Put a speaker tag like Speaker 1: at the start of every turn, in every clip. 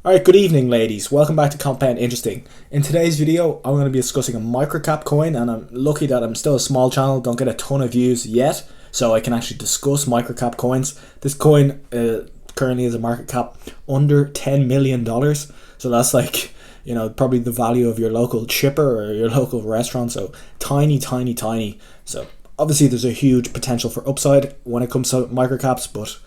Speaker 1: Alright, good evening ladies, welcome back to Compound Interesting. In today's video I'm going to be discussing a microcap coin, and I'm lucky that I'm still a small channel, don't get a ton of views yet, so I can actually discuss microcap coins. This coin currently has a market cap under $10 million, so that's like, you know, probably the value of your local chipper or your local restaurant, so tiny. So obviously there's a huge potential for upside when it comes to microcaps, but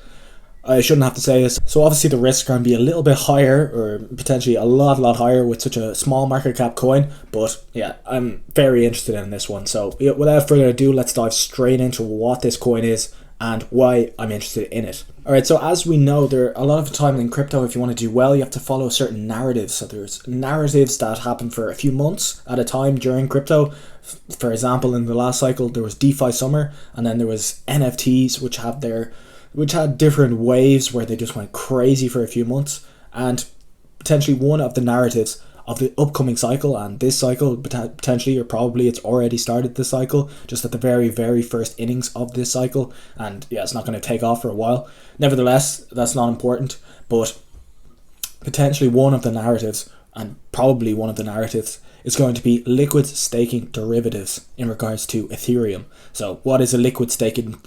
Speaker 1: I shouldn't have to say this. So obviously the risks are going to be a little bit higher, or potentially a lot higher with such a small market cap coin. But yeah, I'm very interested in this one. So without further ado, let's dive straight into what this coin is and why I'm interested in it. Alright, so as we know, there a lot of the time in crypto, if you want to do well, you have to follow certain narratives. So there's narratives that happen for a few months at a time during crypto. For example, in the last cycle, there was DeFi summer, and then there was NFTs, which had different waves where they just went crazy for a few months, and potentially one of the narratives of the upcoming cycle, and this cycle potentially, or probably it's already started this cycle, just at the very first innings of this cycle, and yeah, it's not going to take off for a while. Nevertheless, that's not important, but potentially one of the narratives, and probably one of the narratives, is going to be liquid staking derivatives in regards to Ethereum. So what is a liquid staking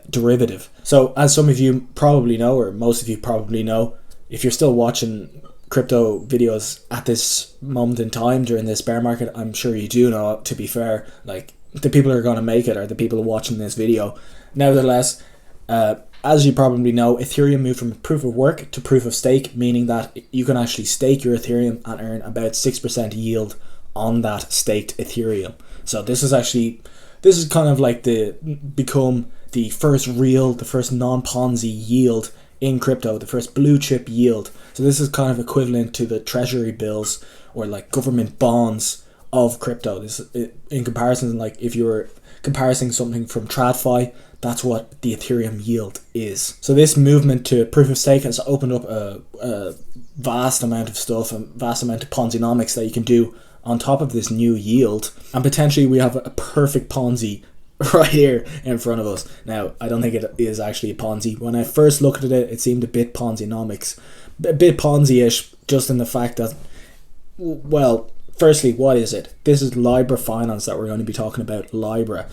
Speaker 1: derivative? So as some of you probably know, or most of you probably know, if you're still watching crypto videos at this moment in time during this bear market, I'm sure you do know, to be fair, like the people who are going to make it are the people watching this video. Nevertheless, as you probably know, Ethereum moved from proof of work to proof of stake, meaning that you can actually stake your Ethereum and earn about 6% yield on that staked Ethereum. So this is kind of like become the first non-Ponzi yield in crypto, the first blue chip yield. So this is kind of equivalent to the treasury bills or like government bonds of crypto. This, in comparison, like if you were comparing something from TradFi, that's what the Ethereum yield is. So this movement to proof of stake has opened up a vast amount of stuff, a vast amount of Ponzinomics that you can do on top of this new yield, and potentially we have a perfect Ponzi right here in front of us. Now, I don't think it is actually a Ponzi. When I first looked at it, it seemed a bit Ponzinomics, a bit Ponzi-ish, just in the fact that, well, firstly, what is it? This is Lybra finance that we're going to be talking about, Lybra.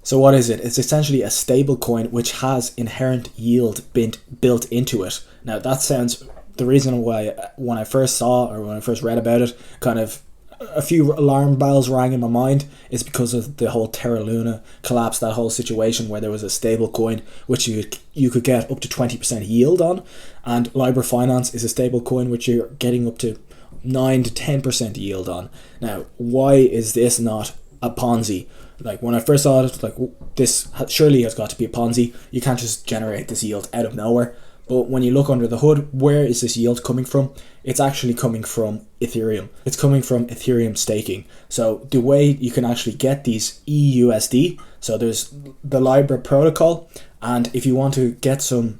Speaker 1: So what is it? It's essentially a stable coin which has inherent yield built into it. Now, that sounds, the reason why when I first read about it, kind of a few alarm bells rang in my mind, is because of the whole Terra Luna collapse, that whole situation where there was a stable coin which you could get up to 20% yield on, and Lybra Finance is a stable coin which you're getting up to 9 to 10% yield on. Now, why is this not a Ponzi? Like when I first saw it, like this surely has got to be a Ponzi. You can't just generate this yield out of nowhere. But when you look under the hood, where is this yield coming from? It's actually coming from Ethereum. It's coming from Ethereum staking. So the way you can actually get these EUSD, so there's the Lybra protocol, and if you want to get some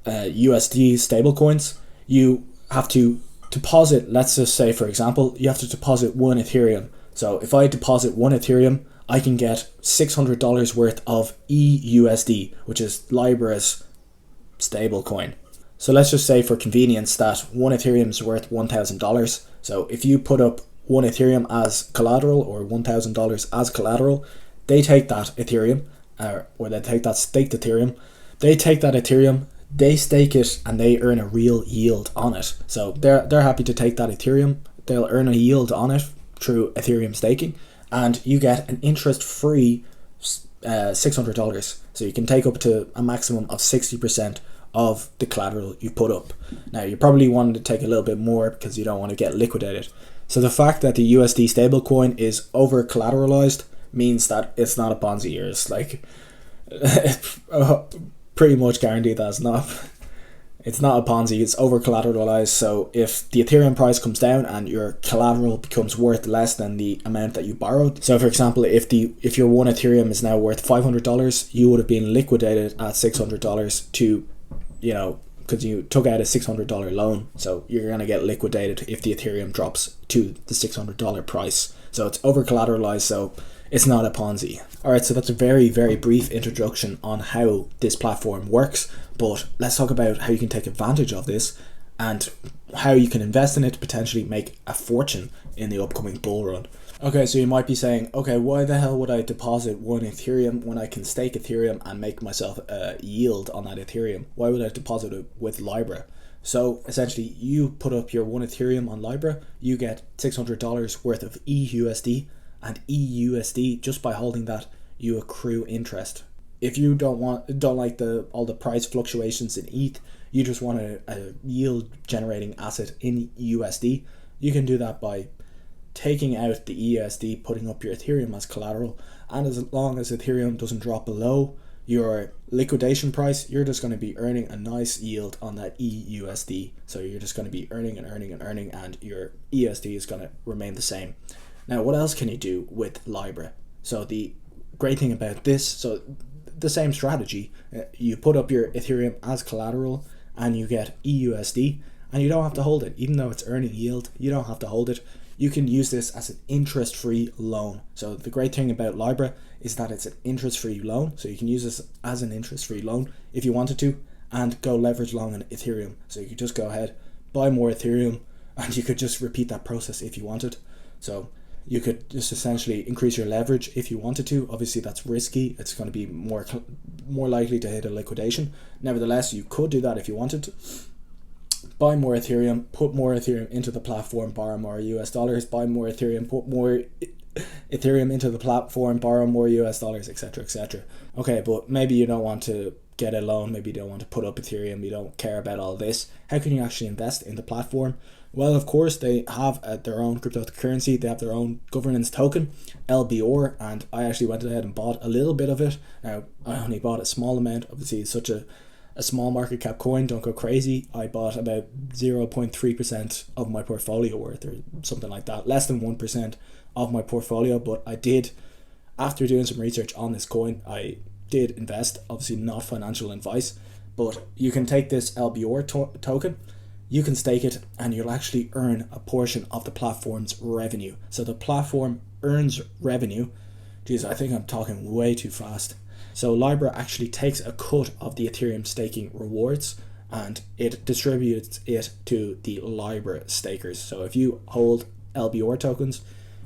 Speaker 1: USD stablecoins, you have to deposit, let's just say for example, you have to deposit 1 Ethereum. So if I deposit 1 Ethereum, I can get $600 worth of EUSD, which is Lybra's stable coin. So let's just say for convenience that 1 Ethereum is worth $1,000. So if you put up 1 Ethereum as collateral, or $1,000 as collateral, they take that Ethereum, or they take that staked Ethereum, they take that Ethereum, they stake it, and they earn a real yield on it. So they're happy to take that Ethereum, they'll earn a yield on it through Ethereum staking, and you get an interest-free $600. So you can take up to a maximum of 60% of the collateral you put up. Now, you probably want to take a little bit more because you don't want to get liquidated. So the fact that the USD stablecoin is over collateralized means that it's not a Ponzi. It's like pretty much guaranteed that it's not a Ponzi. It's over collateralized. So if the Ethereum price comes down and your collateral becomes worth less than the amount that you borrowed, so for example, if your 1 Ethereum is now worth $500, you would have been liquidated at $600 to, you know, because you took out a $600 loan. So you're going to get liquidated if the Ethereum drops to the $600 price. So it's over collateralized, so it's not a Ponzi. Alright, so that's a very brief introduction on how this platform works, but let's talk about how you can take advantage of this and how you can invest in it to potentially make a fortune in the upcoming bull run. Okay, so you might be saying, okay, why the hell would I deposit one Ethereum when I can stake Ethereum and make myself a yield on that Ethereum? Why would I deposit it with Lybra? So essentially, you put up your one Ethereum on Lybra, you get $600 worth of EUSD, and EUSD, just by holding that, you accrue interest. If you don't like all the price fluctuations in ETH, you just want a yield generating asset in USD, you can do that by taking out the EUSD, putting up your Ethereum as collateral, and as long as Ethereum doesn't drop below your liquidation price, you're just going to be earning a nice yield on that EUSD. So you're just going to be earning and earning and earning, and your EUSD is going to remain the same. Now, what else can you do with Lybra? So the great thing about this, so the same strategy, you put up your Ethereum as collateral and you get EUSD, and you don't have to hold it. Even though it's earning yield, you don't have to hold it. You can use this as an interest-free loan. So the great thing about Lybra is that it's an interest-free loan. So you can use this as an interest-free loan if you wanted to, and go leverage long on Ethereum. So you could just go ahead, buy more Ethereum, and you could just repeat that process if you wanted. So you could just essentially increase your leverage if you wanted to. Obviously that's risky. It's going to be more likely to hit a liquidation. Nevertheless, you could do that if you wanted to. Buy more Ethereum, put more Ethereum into the platform, borrow more US dollars, buy more Ethereum, put more Ethereum into the platform, borrow more US dollars, etc., etc. Okay, but maybe you don't want to get a loan, maybe you don't want to put up Ethereum, you don't care about all this. How can you actually invest in the platform? Well, of course, they have their own cryptocurrency, they have their own governance token, LBR, and I actually went ahead and bought a little bit of it. Now, I only bought a small amount. Obviously, it's such a small market cap coin, don't go crazy. I bought about 0.3% of my portfolio worth, or something like that, less than 1% of my portfolio. But I did, after doing some research on this coin, I did invest. Obviously not financial advice, but you can take this LBR token, you can stake it, and you'll actually earn a portion of the platform's revenue. So the platform earns revenue. Geez, I think I'm talking way too fast. So Lybra actually takes a cut of the Ethereum staking rewards and it distributes it to the Lybra stakers. So if you hold LBR tokens,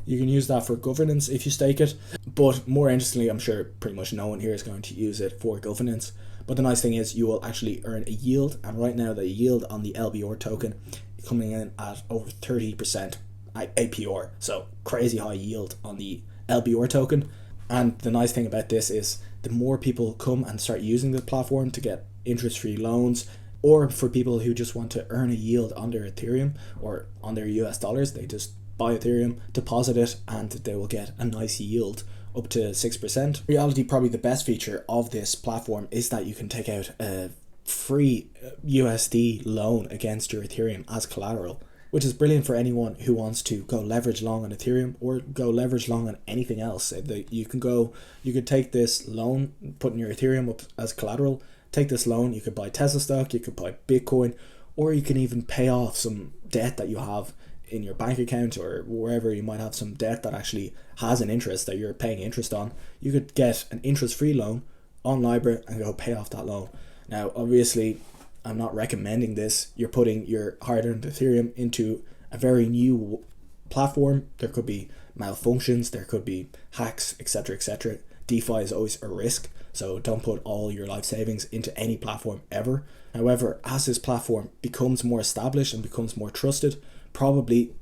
Speaker 1: you can use that for governance if you stake it. But more interestingly, I'm sure pretty much no one here is going to use it for governance. But the nice thing is you will actually earn a yield. And right now the yield on the LBR token is coming in at over 30% APR. So crazy high yield on the LBR token. And the nice thing about this is the more people come and start using the platform to get interest-free loans, or for people who just want to earn a yield on their Ethereum or on their US dollars, they just buy Ethereum, deposit it, and they will get a nice yield up to 6%. In reality, probably the best feature of this platform is that you can take out a free USD loan against your Ethereum as collateral, which is brilliant for anyone who wants to go leverage long on Ethereum or go leverage long on anything else. You could take this loan, put in your Ethereum up as collateral, take this loan, you could buy Tesla stock, you could buy Bitcoin, or you can even pay off some debt that you have in your bank account or wherever you might have some debt that actually has an interest that you're paying interest on. You could get an interest-free loan on Lybra and go pay off that loan. Now, obviously, I'm not recommending this. You're putting your hard-earned Ethereum into a very new platform. There could be malfunctions, there could be hacks, etc., etc. DeFi is always a risk, so don't put all your life savings into any platform ever. However, as this platform becomes more established and becomes more trusted, probably,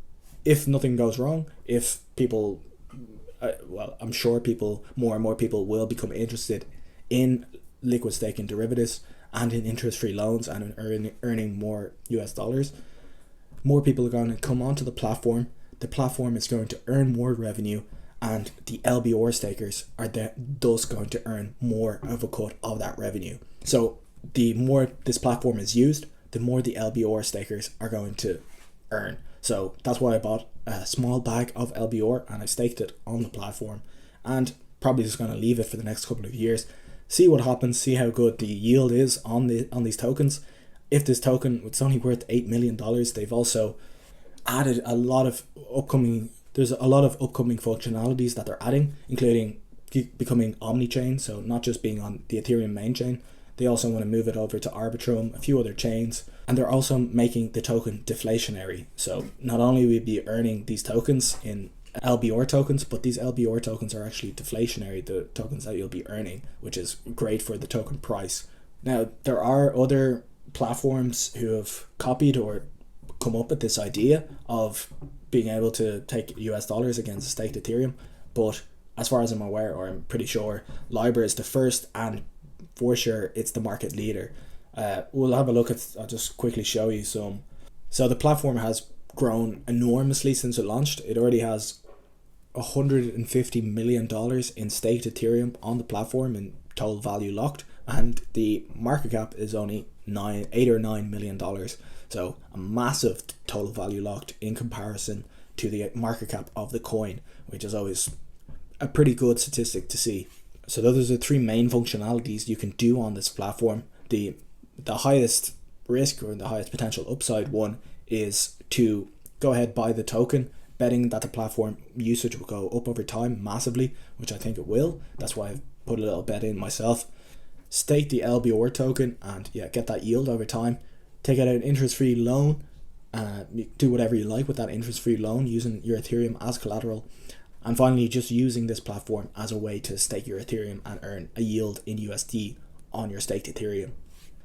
Speaker 1: if nothing goes wrong, if people, I'm sure more and more people will become interested in liquid staking derivatives and in interest-free loans and in earning more US dollars, more people are going to come onto the platform. The platform is going to earn more revenue, and the LBR stakers are thus going to earn more of a cut of that revenue. So the more this platform is used, the more the LBR stakers are going to earn. So that's why I bought a small bag of LBR and I staked it on the platform, and probably just going to leave it for the next couple of years, see what happens, see how good the yield is on these tokens. If this token, it's only worth $8 million, they've also added a lot of upcoming functionalities that they're adding, including becoming omni-chain, so not just being on the Ethereum main chain. They also want to move it over to Arbitrum, a few other chains, and they're also making the token deflationary. So not only will we be earning these tokens in LBR tokens, but these LBR tokens are actually deflationary, the tokens that you'll be earning, which is great for the token price. Now, there are other platforms who have copied or come up with this idea of being able to take US dollars against staked Ethereum, but as far as I'm aware, or I'm pretty sure, Lybra is the first, and for sure it's the market leader. We'll have a look at, I'll just quickly show you some. So the platform has grown enormously since it launched. It already has $150 million in staked Ethereum on the platform in total value locked, and the market cap is only $8 or $9 million. So a massive total value locked in comparison to the market cap of the coin, which is always a pretty good statistic to see. So those are the three main functionalities you can do on this platform. The highest risk or the highest potential upside one is to go ahead, buy the token, betting that the platform usage will go up over time massively, which I think it will. That's why I've put a little bet in myself. Stake the LBR token and get that yield over time. Take out an interest-free loan. Do whatever you like with that interest-free loan using your Ethereum as collateral. And finally, just using this platform as a way to stake your Ethereum and earn a yield in USD on your staked Ethereum.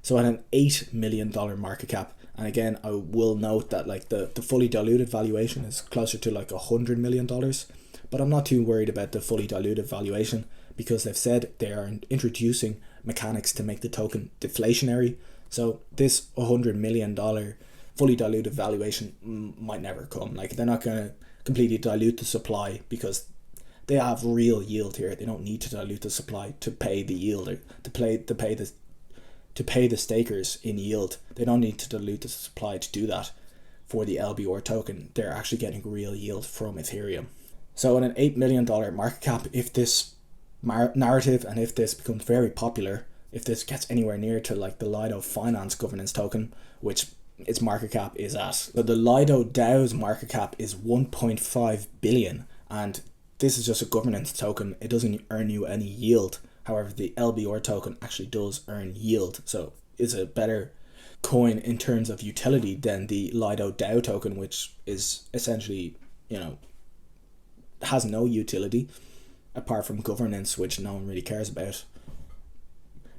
Speaker 1: So at an $8 million market cap, and again, I will note that like the fully diluted valuation is closer to like $100 million, but I'm not too worried about the fully diluted valuation because they've said they are introducing mechanics to make the token deflationary. So this $100 million fully diluted valuation might never come. Like, they're not going to completely dilute the supply because they have real yield here. They don't need to dilute the supply to pay the yield, or to pay the stakers in yield. They don't need to dilute the supply to do that. For the LBR token, they're actually getting real yield from Ethereum. So at an $8 million market cap, if this narrative and if this becomes very popular, if this gets anywhere near to like the Lido Finance governance token, which its market cap is at, but the Lido DAO's market cap is 1.5 billion, and this is just a governance token. It doesn't earn you any yield. However, the LBR token actually does earn yield, so it's a better coin in terms of utility than the Lido DAO token, which is essentially, has no utility apart from governance, which no one really cares about.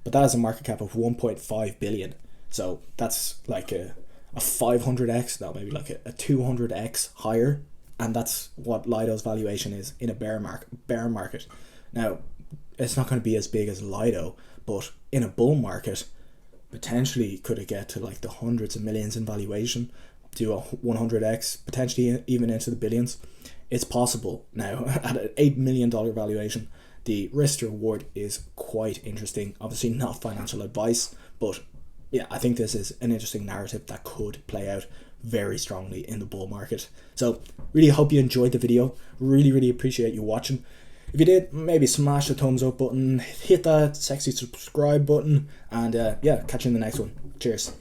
Speaker 1: But that has a market cap of 1.5 billion. So that's like a 500x, no, maybe like a 200x higher. And that's what Lido's valuation is in a bear market. Now, it's not going to be as big as Lido, but in a bull market, potentially could it get to like the hundreds of millions in valuation, to a 100x, potentially even into the billions. It's possible. Now, at an $8 million valuation, the risk to reward is quite interesting. Obviously not financial advice, but yeah, I think this is an interesting narrative that could play out very strongly in the bull market. So really hope you enjoyed the video. Really appreciate you watching. If you did, maybe smash the thumbs up button, hit that sexy subscribe button, and catch you in the next one. Cheers.